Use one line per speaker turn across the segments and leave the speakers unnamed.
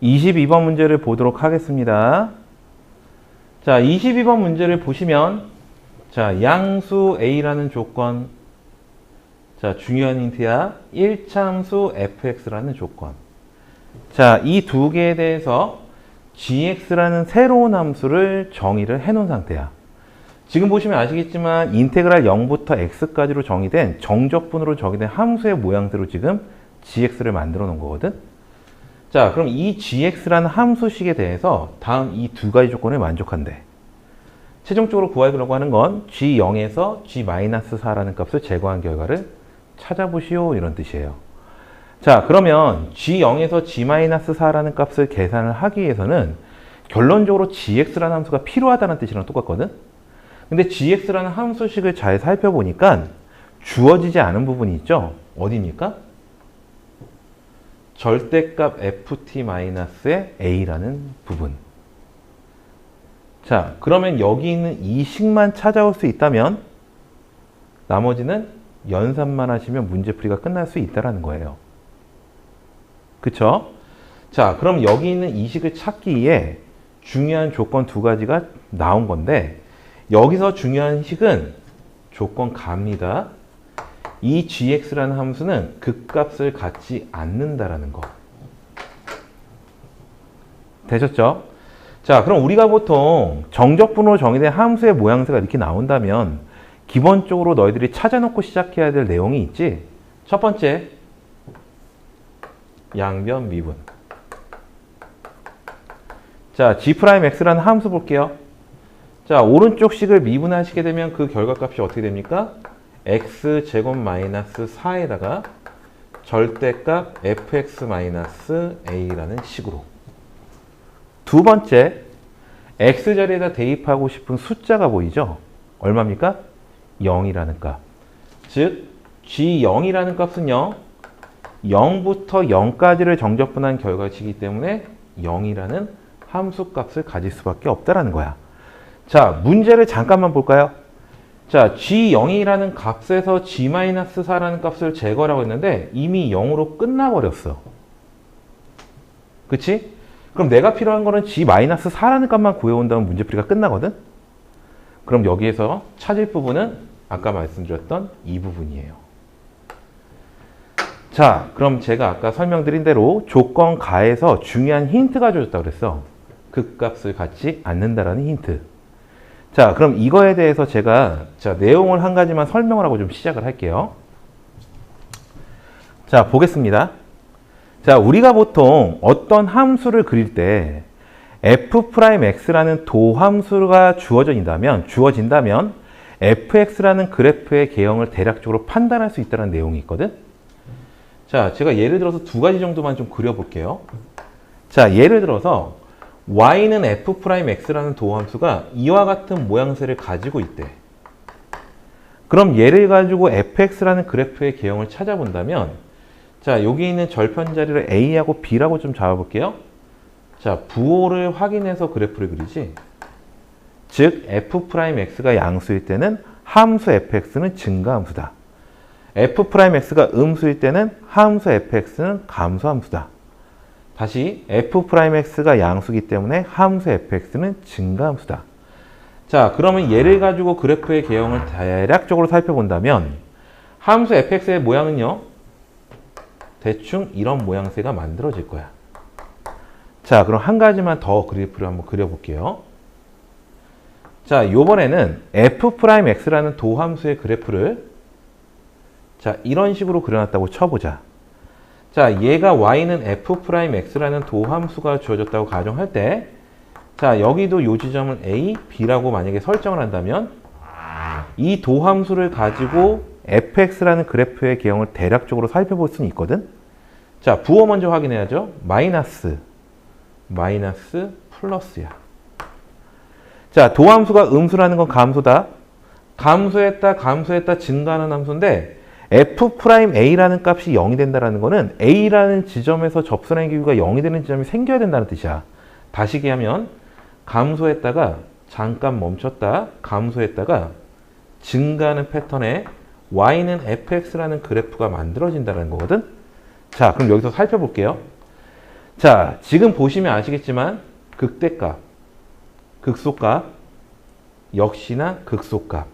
22번 문제를 보도록 하겠습니다. 자, 22번 문제를 보시면, 자, 양수 A라는 조건, 자, 중요한 힌트야. 1참수 fx라는 조건. 자, 이 두 개에 대해서 gx라는 새로운 함수를 정의를 해 놓은 상태야. 지금 보시면 아시겠지만 인테그랄 0부터 x까지로 정의된 정적분으로 정의된 함수의 모양대로 지금 gx를 만들어 놓은 거거든. 자, 그럼 이 gx라는 함수식에 대해서 다음 이 두 가지 조건을 만족한대. 최종적으로 구하려고 하는 건 g0에서 g-4라는 값을 제거한 결과를 찾아보시오, 이런 뜻이에요. 자, 그러면 g0에서 g-4라는 값을 계산을 하기 위해서는 결론적으로 gx라는 함수가 필요하다는 뜻이랑 똑같거든. 근데 gx라는 함수식을 잘 살펴보니까 주어지지 않은 부분이 있죠. 어디입니까? 절대값 ft-의 a라는 부분. 자, 그러면 여기 있는 이 식만 찾아올 수 있다면 나머지는 연산만 하시면 문제풀이가 끝날 수 있다는 거예요. 그쵸? 자, 그럼 여기 있는 이 식을 찾기 위해 중요한 조건 두 가지가 나온 건데, 여기서 중요한 식은 조건 가입니다. 이 gx라는 함수는 극값을 갖지 않는다라는 거. 되셨죠? 자, 그럼 우리가 보통 정적분으로 정의된 함수의 모양새가 이렇게 나온다면 기본적으로 너희들이 찾아놓고 시작해야 될 내용이 있지. 첫 번째, 양변 미분. 자, g'x라는 함수 볼게요. 자, 오른쪽 식을 미분하시게 되면 그 결과값이 어떻게 됩니까? x제곱 마이너스 4에다가 절대값 fx-a라는 식으로. 두 번째, x자리에다 대입하고 싶은 숫자가 보이죠? 얼마입니까? 0이라는 값. 즉, g0이라는 값은요, 0부터 0까지를 정적분한 결과식이기 때문에 0이라는 함수값을 가질 수밖에 없다라는 거야. 자, 문제를 잠깐만 볼까요? 자, g0이라는 값에서 g-4라는 값을 제거하라고 했는데 이미 0으로 끝나버렸어. 그치? 그럼 내가 필요한 거는 g-4라는 값만 구해온다면 문제풀이가 끝나거든? 그럼 여기에서 찾을 부분은 아까 말씀드렸던 이 부분이에요. 자, 그럼 제가 아까 설명드린 대로 조건 가에서 중요한 힌트가 주어졌다고 그랬어. 극값을 갖지 않는다라는 힌트. 자, 그럼 이거에 대해서 제가 내용을 한 가지만 설명을 하고 좀 시작을 할게요. 자, 보겠습니다. 자, 우리가 보통 어떤 함수를 그릴 때 f'x라는 도함수가 주어진다면 fx라는 그래프의 개형을 대략적으로 판단할 수 있다는 내용이 있거든. 자, 제가 예를 들어서 두 가지 정도만 좀 그려볼게요. 자, 예를 들어서 y는 f'x라는 도함수가 이와 같은 모양새를 가지고 있대. 그럼 얘를 가지고 fx라는 그래프의 개형을 찾아본다면, 자, 여기 있는 절편 자리를 a하고 b라고 좀 잡아볼게요. 자, 부호를 확인해서 그래프를 그리지. 즉, f'x가 양수일 때는 함수 fx는 증가함수다. f'x가 음수일 때는 함수 fx는 감소함수다. 다시 f'x가 양수이기 때문에 함수 fx는 증가함수다. 자, 그러면 얘를 가지고 그래프의 개형을 대략적으로 살펴본다면 함수 fx의 모양은요, 대충 이런 모양새가 만들어질 거야. 자, 그럼 한 가지만 더 그래프를 한번 그려볼게요. 자, 요번에는 f'x라는 도함수의 그래프를 자, 이런 식으로 그려놨다고 쳐보자. 자, 얘가 y는 f'x라는 도함수가 주어졌다고 가정할 때, 자, 여기도 요 지점을 a, b라고 만약에 설정을 한다면 이 도함수를 가지고 fx라는 그래프의 개형을 대략적으로 살펴볼 수는 있거든. 자, 부호 먼저 확인해야죠. 마이너스 플러스야. 자, 도함수가 음수라는 건 감소다. 감소했다 증가하는 함수인데 f'a라는 값이 0이 된다는 거는 a라는 지점에서 접선의 기울기가 0이 되는 지점이 생겨야 된다는 뜻이야. 다시 얘기하면 감소했다가 잠깐 멈췄다, 감소했다가 증가하는 패턴에 y는 fx라는 그래프가 만들어진다는 거거든. 자, 그럼 여기서 살펴볼게요. 자, 지금 보시면 아시겠지만 극대값, 극소값, 역시나 극소값.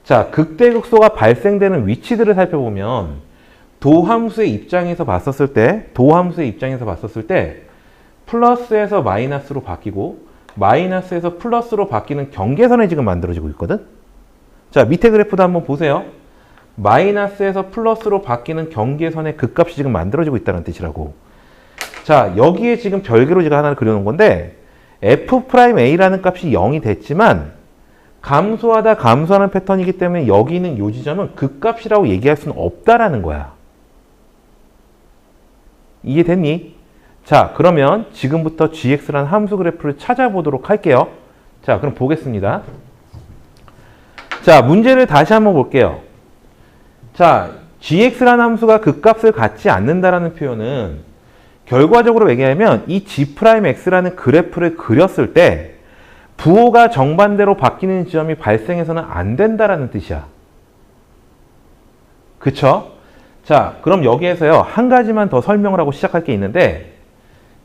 자, 극대극소가 발생되는 위치들을 살펴보면 도함수의 입장에서 봤었을 때 플러스에서 마이너스로 바뀌고 마이너스에서 플러스로 바뀌는 경계선이 지금 만들어지고 있거든. 자, 밑에 그래프도 한번 보세요. 마이너스에서 플러스로 바뀌는 경계선의 극값이 지금 만들어지고 있다는 뜻이라고. 자, 여기에 지금 별개로 제가 하나를 그려놓은 건데 f'A라는 값이 0이 됐지만 감소하다 감소하는 패턴이기 때문에 여기 있는 이 지점은 극값이라고 얘기할 수는 없다라는 거야. 이해됐니? 자, 그러면 지금부터 gx라는 함수 그래프를 찾아보도록 할게요. 자, 그럼 보겠습니다. 자, 문제를 다시 한번 볼게요. 자, gx라는 함수가 극값을 갖지 않는다라는 표현은 결과적으로 얘기하면 이 g'x라는 그래프를 그렸을 때 부호가 정반대로 바뀌는 지점이 발생해서는 안 된다라는 뜻이야. 그쵸? 자, 그럼 여기에서요, 한 가지만 더 설명을 하고 시작할 게 있는데,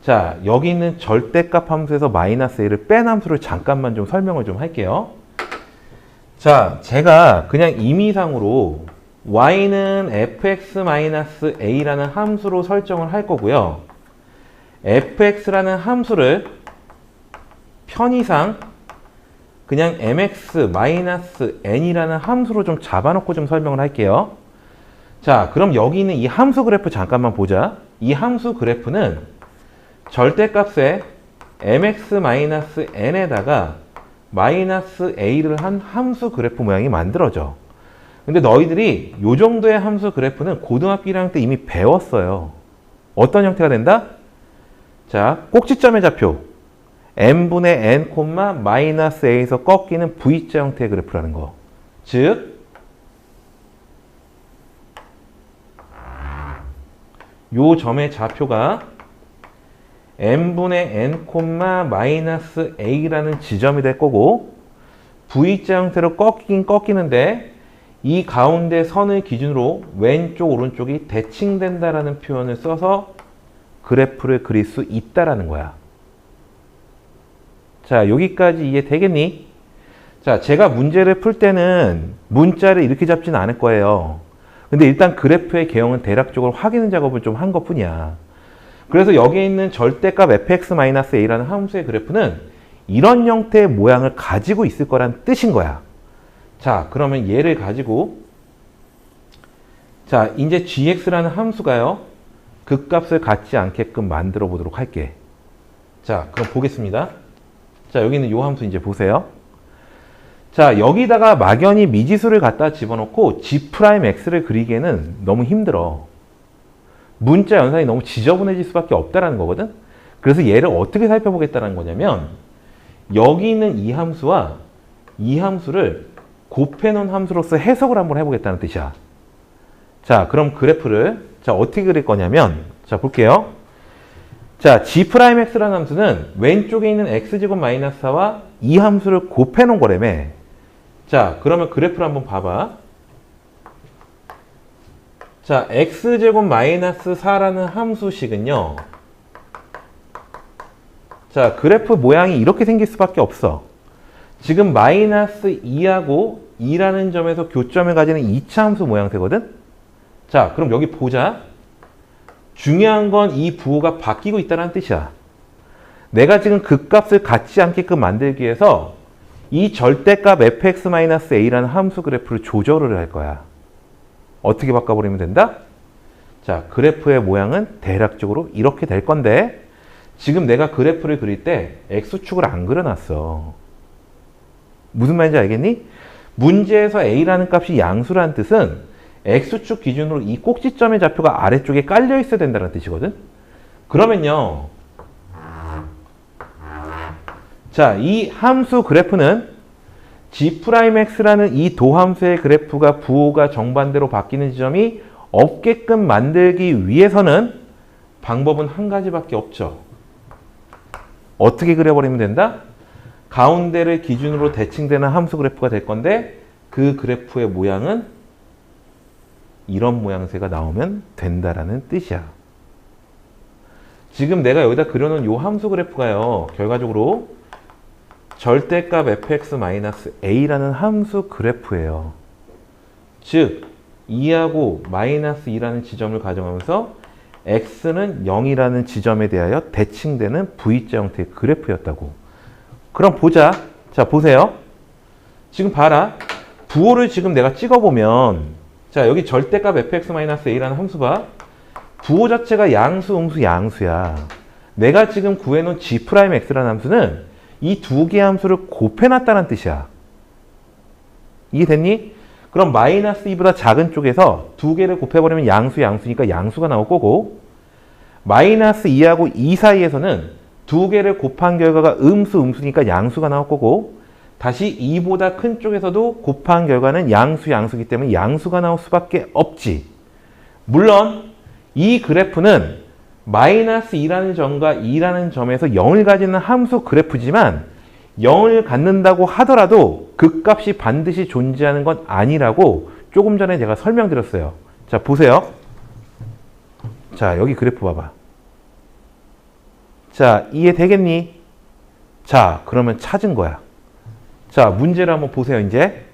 자, 여기 있는 절대값 함수에서 마이너스 a를 뺀 함수를 잠깐만 좀 설명을 좀 할게요. 자, 제가 그냥 임의상으로 y는 fx-a라는 함수로 설정을 할 거고요. fx라는 함수를 편의상 그냥 mx-n이라는 함수로 좀 잡아놓고 좀 설명을 할게요. 자, 그럼 여기 있는 이 함수 그래프 잠깐만 보자. 이 함수 그래프는 절대값에 mx-n에다가 마이너스 a를 한 함수 그래프 모양이 만들어져. 근데 너희들이 이 정도의 함수 그래프는 고등학교 1학년 때 이미 배웠어요. 어떤 형태가 된다? 자, 꼭지점의 좌표 n분의 n, 마이너스 a에서 꺾이는 V자 형태의 그래프라는 거. 즉, 요 점의 좌표가 n분의 n, 마이너스 a라는 지점이 될 거고 V자 형태로 꺾이긴 꺾이는데 이 가운데 선을 기준으로 왼쪽, 오른쪽이 대칭된다라는 표현을 써서 그래프를 그릴 수 있다라는 거야. 자, 여기까지 이해되겠니? 자, 제가 문제를 풀 때는 문자를 이렇게 잡지는 않을 거예요. 근데 일단 그래프의 개형은 대략적으로 확인 작업을 좀 한 것뿐이야. 그래서 여기에 있는 절대값 fx-a라는 함수의 그래프는 이런 형태의 모양을 가지고 있을 거란 뜻인 거야. 자, 그러면 얘를 가지고 자, 이제 gx라는 함수가요, 극값을 갖지 않게끔 만들어 보도록 할게. 자, 그럼 보겠습니다. 자, 여기 있는 이 함수 이제 보세요. 자, 여기다가 막연히 미지수를 갖다 집어넣고 g'x를 그리기에는 너무 힘들어. 문자 연산이 너무 지저분해질 수밖에 없다는 거거든. 그래서 얘를 어떻게 살펴보겠다는 거냐면 여기 있는 이 함수와 이 함수를 곱해놓은 함수로서 해석을 한번 해보겠다는 뜻이야. 자, 그럼 그래프를 자, 어떻게 그릴 거냐면 자, 볼게요. 자, g'x라는 함수는 왼쪽에 있는 x제곱 마이너스 4와 이 함수를 곱해놓은 거라며. 자, 그러면 그래프를 한번 봐봐. 자, x제곱 마이너스 4라는 함수식은요. 자, 그래프 모양이 이렇게 생길 수밖에 없어. 지금 마이너스 2하고 2라는 점에서 교점을 가지는 2차 함수 모양새거든? 자, 그럼 여기 보자. 중요한 건 이 부호가 바뀌고 있다는 뜻이야. 내가 지금 극값을 갖지 않게끔 만들기 위해서 이 절대값 fx-a라는 함수 그래프를 조절을 할 거야. 어떻게 바꿔버리면 된다? 자, 그래프의 모양은 대략적으로 이렇게 될 건데 지금 내가 그래프를 그릴 때 x축을 안 그려놨어. 무슨 말인지 알겠니? 문제에서 a라는 값이 양수라는 뜻은 x축 기준으로 이 꼭지점의 좌표가 아래쪽에 깔려 있어야 된다는 뜻이거든. 그러면요, 자, 이 함수 그래프는 g'x라는 이 도함수의 그래프가 부호가 정반대로 바뀌는 지점이 없게끔 만들기 위해서는 방법은 한 가지밖에 없죠. 어떻게 그려버리면 된다? 가운데를 기준으로 대칭되는 함수 그래프가 될 건데 그 그래프의 모양은 이런 모양새가 나오면 된다라는 뜻이야. 지금 내가 여기다 그려놓은 요 함수 그래프가요. 결과적으로 절대값 fx-a라는 함수 그래프예요. 즉 2하고 -2라는 지점을 가정하면서 x는 0이라는 지점에 대하여 대칭되는 V자 형태의 그래프였다고. 그럼 보자. 자, 보세요. 지금 봐라. 부호를 지금 내가 찍어보면 자, 여기 절대값 fx-a라는 함수 봐. 부호 자체가 양수, 음수, 양수야. 내가 지금 구해놓은 g'x라는 함수는 이 두 개의 함수를 곱해놨다는 뜻이야. 이해됐니? 그럼 -2보다 작은 쪽에서 두 개를 곱해버리면 양수, 양수니까 양수가 나올 거고 -2하고 2 사이에서는 두 개를 곱한 결과가 음수, 음수니까 양수가 나올 거고 다시 2보다 큰 쪽에서도 곱한 결과는 양수, 양수이기 때문에 양수가 나올 수밖에 없지. 물론 이 그래프는 -2라는 점과 2라는 점에서 0을 가지는 함수 그래프지만 0을 갖는다고 하더라도 그 값이 반드시 존재하는 건 아니라고 조금 전에 제가 설명드렸어요. 자, 보세요. 자, 여기 그래프 봐봐. 자, 이해되겠니? 자, 그러면 찾은 거야. 자, 문제를 한번 보세요, 이제.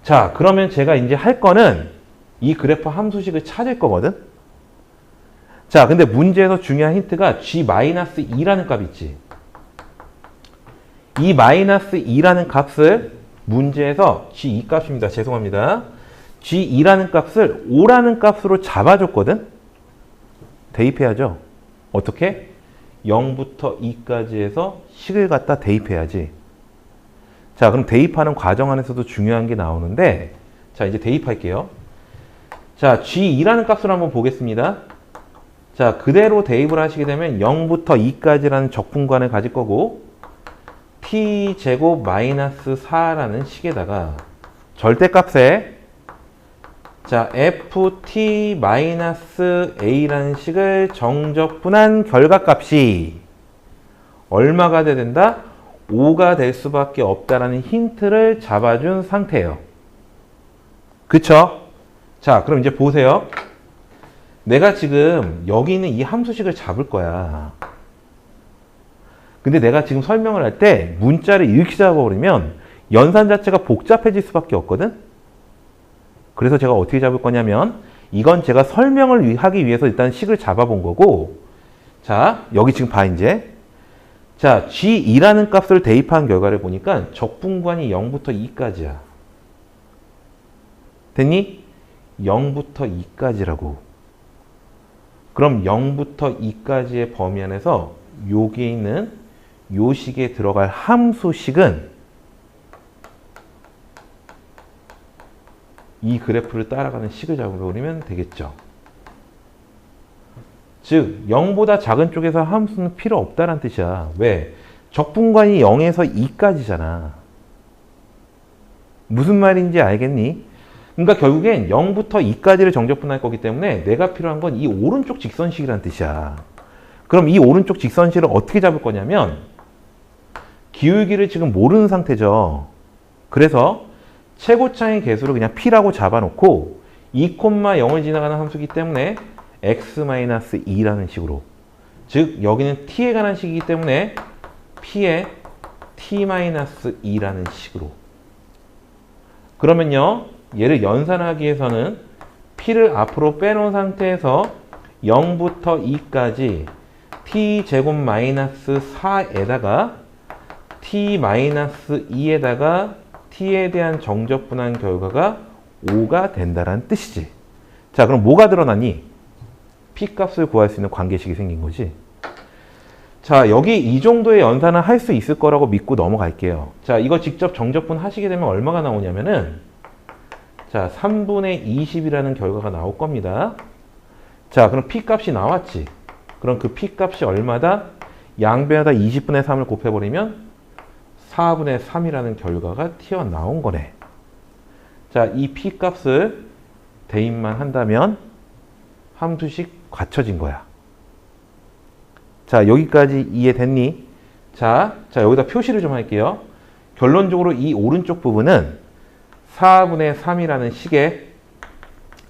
자, 그러면 제가 이제 할 거는 이 그래프 함수식을 찾을 거거든? 자, 근데 문제에서 중요한 힌트가 g-2라는 값이 있지. 이 -2라는 값을 문제에서 g2 값입니다. 죄송합니다. g2라는 값을 5라는 값으로 잡아줬거든? 대입해야죠. 어떻게? 0부터 2까지 해서 식을 갖다 대입해야지. 자, 그럼 대입하는 과정 안에서도 중요한 게 나오는데 자, 이제 대입할게요. 자, g2라는 값을 한번 보겠습니다. 자, 그대로 대입을 하시게 되면 0부터 2까지라는 적분관을 가질 거고 t제곱 -4라는 식에다가 절대값에 자, ft-a라는 식을 정적분한 결과값이 얼마가 돼야 된다? 5가 될 수밖에 없다라는 힌트를 잡아준 상태예요. 그쵸? 자, 그럼 이제 보세요. 내가 지금 여기 있는 이 함수식을 잡을 거야. 근데 내가 지금 설명을 할 때 문자를 이렇게 잡아버리면 연산 자체가 복잡해질 수밖에 없거든? 그래서 제가 어떻게 잡을 거냐면 이건 제가 설명을 하기 위해서 일단 식을 잡아본 거고 자, 여기 지금 봐 이제 자, g2라는 값을 대입한 결과를 보니까 적분관이 0부터 2까지야. 됐니? 0부터 2까지라고. 그럼 0부터 2까지의 범위 안에서 여기에 있는 요 식에 들어갈 함수식은 이 그래프를 따라가는 식을 잡아버리면 되겠죠. 즉 0보다 작은 쪽에서 함수는 필요 없다는 뜻이야. 왜? 적분관이 0에서 2까지잖아. 무슨 말인지 알겠니? 그러니까 결국엔 0부터 2까지를 정적분할 거기 때문에 내가 필요한 건 이 오른쪽 직선식이라는 뜻이야. 그럼 이 오른쪽 직선식을 어떻게 잡을 거냐면 기울기를 지금 모르는 상태죠. 그래서 최고차의 개수를 그냥 p라고 잡아놓고 2,0을 지나가는 함수이기 때문에 x-2라는 식으로 즉 여기는 t에 관한 식이기 때문에 p에 t-2라는 식으로 그러면요 얘를 연산하기 위해서는 p를 앞으로 빼놓은 상태에서 0부터 2까지 t제곱 -4에다가 t-2에다가 t에 대한 정적분한 결과가 5가 된다는 뜻이지. 자, 그럼 뭐가 드러나니? p 값을 구할 수 있는 관계식이 생긴 거지. 자, 여기 이 정도의 연산을 할 수 있을 거라고 믿고 넘어갈게요. 자, 이거 직접 정적분 하시게 되면 얼마가 나오냐면은 자, 3분의 20이라는 결과가 나올 겁니다. 자, 그럼 p 값이 나왔지. 그럼 그 p 값이 얼마다? 양변에다 20분의 3을 곱해버리면 4분의 3이라는 결과가 튀어나온 거네. 자, 이 p 값을 대입만 한다면 함수식 갖춰진 거야. 자, 여기까지 이해됐니? 자, 여기다 표시를 좀 할게요. 결론적으로 이 오른쪽 부분은 4분의 3이라는 식의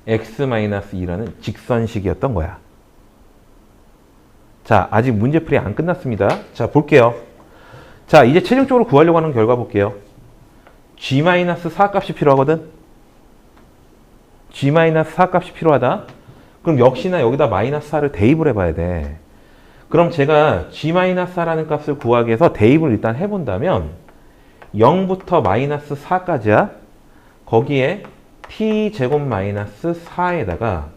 x-2라는 직선식이었던 거야. 자, 아직 문제풀이 안 끝났습니다. 자, 볼게요. 자, 이제 최종적으로 구하려고 하는 결과 볼게요. G-4 값이 필요하거든. G-4 값이 필요하다. 그럼 역시나 여기다 마이너스 4를 대입을 해봐야 돼. 그럼 제가 G-4라는 값을 구하기 위해서 대입을 일단 해본다면 0부터 마이너스 4까지야. 거기에 t제곱 마이너스 4에다가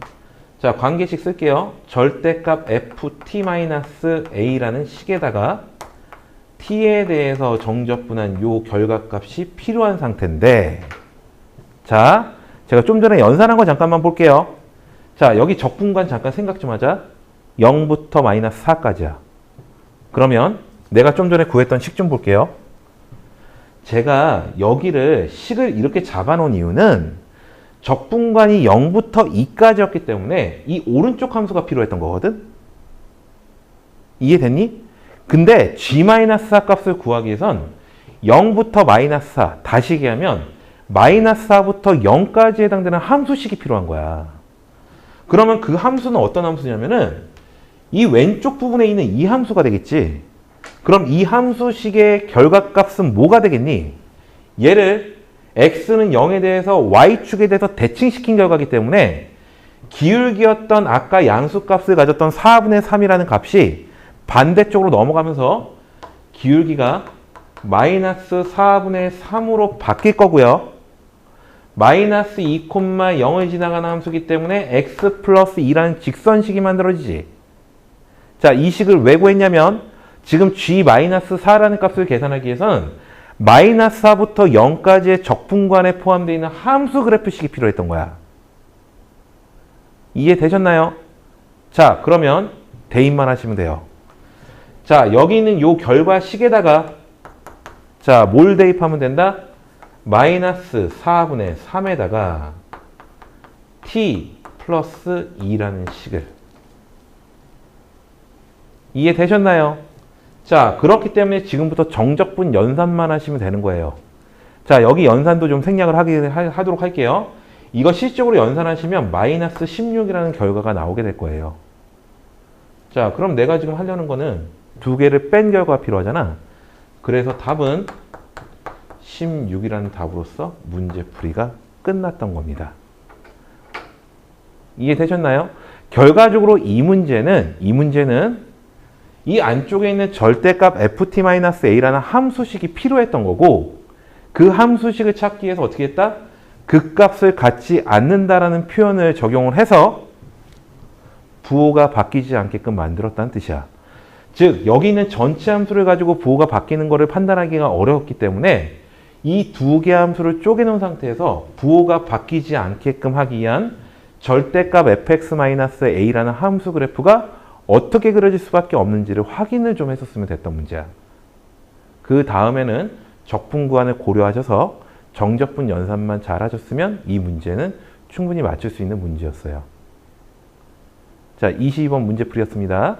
자, 관계식 쓸게요. 절대값 ft-a라는 식에다가 t에 대해서 정적분한 요 결과값이 필요한 상태인데 자, 제가 좀 전에 연산한 거 잠깐만 볼게요. 자, 여기 적분관 잠깐 생각 좀 하자. 0부터 마이너스 4까지야. 그러면 내가 좀 전에 구했던 식 좀 볼게요. 제가 여기를 식을 이렇게 잡아놓은 이유는 적분관이 0부터 2까지였기 때문에 이 오른쪽 함수가 필요했던 거거든? 이해됐니? 근데 G-4 값을 구하기 위해선 0부터 마이너스 4, 다시 얘기하면 마이너스 4부터 0까지 해당되는 함수식이 필요한 거야. 그러면 그 함수는 어떤 함수냐면은 이 왼쪽 부분에 있는 이 함수가 되겠지. 그럼 이 함수식의 결과값은 뭐가 되겠니? 얘를 x는 0에 대해서 y축에 대해서 대칭시킨 결과이기 때문에 기울기였던 아까 양수값을 가졌던 4분의 3이라는 값이 반대쪽으로 넘어가면서 기울기가 마이너스 4분의 3으로 바뀔 거고요. 마이너스 2,0을 지나가는 함수이기 때문에 x 플러스 2라는 직선식이 만들어지지. 자, 이 식을 왜 구했냐면 지금 G-4라는 값을 계산하기 위해서는 마이너스 4부터 0까지의 적분관에 포함되어 있는 함수 그래프식이 필요했던 거야. 이해되셨나요? 자, 그러면 대입만 하시면 돼요. 자, 여기 있는 요 결과식에다가 자, 뭘 대입하면 된다? 마이너스 4분의 3에다가 t 플러스 2라는 식을. 이해되셨나요? 자, 그렇기 때문에 지금부터 정적분 연산만 하시면 되는 거예요. 자, 여기 연산도 좀 생략을 하도록 할게요. 이거 실질적으로 연산하시면 마이너스 16이라는 결과가 나오게 될 거예요. 자, 그럼 내가 지금 하려는 거는 두 개를 뺀 결과가 필요하잖아. 그래서 답은 16이라는 답으로서 문제풀이가 끝났던 겁니다. 이해되셨나요? 결과적으로 이 문제는 이 안쪽에 있는 절대값 ft-a라는 함수식이 필요했던 거고 그 함수식을 찾기 위해서 어떻게 했다? 그 값을 갖지 않는다라는 표현을 적용을 해서 부호가 바뀌지 않게끔 만들었다는 뜻이야. 즉 여기 있는 전체 함수를 가지고 부호가 바뀌는 것을 판단하기가 어려웠기 때문에 이 두 개 함수를 쪼개놓은 상태에서 부호가 바뀌지 않게끔 하기 위한 절대값 fx-a라는 함수 그래프가 어떻게 그려질 수밖에 없는지를 확인을 좀 했었으면 됐던 문제야. 그 다음에는 적분 구간을 고려하셔서 정적분 연산만 잘 하셨으면 이 문제는 충분히 맞출 수 있는 문제였어요. 자, 22번 문제풀이였습니다.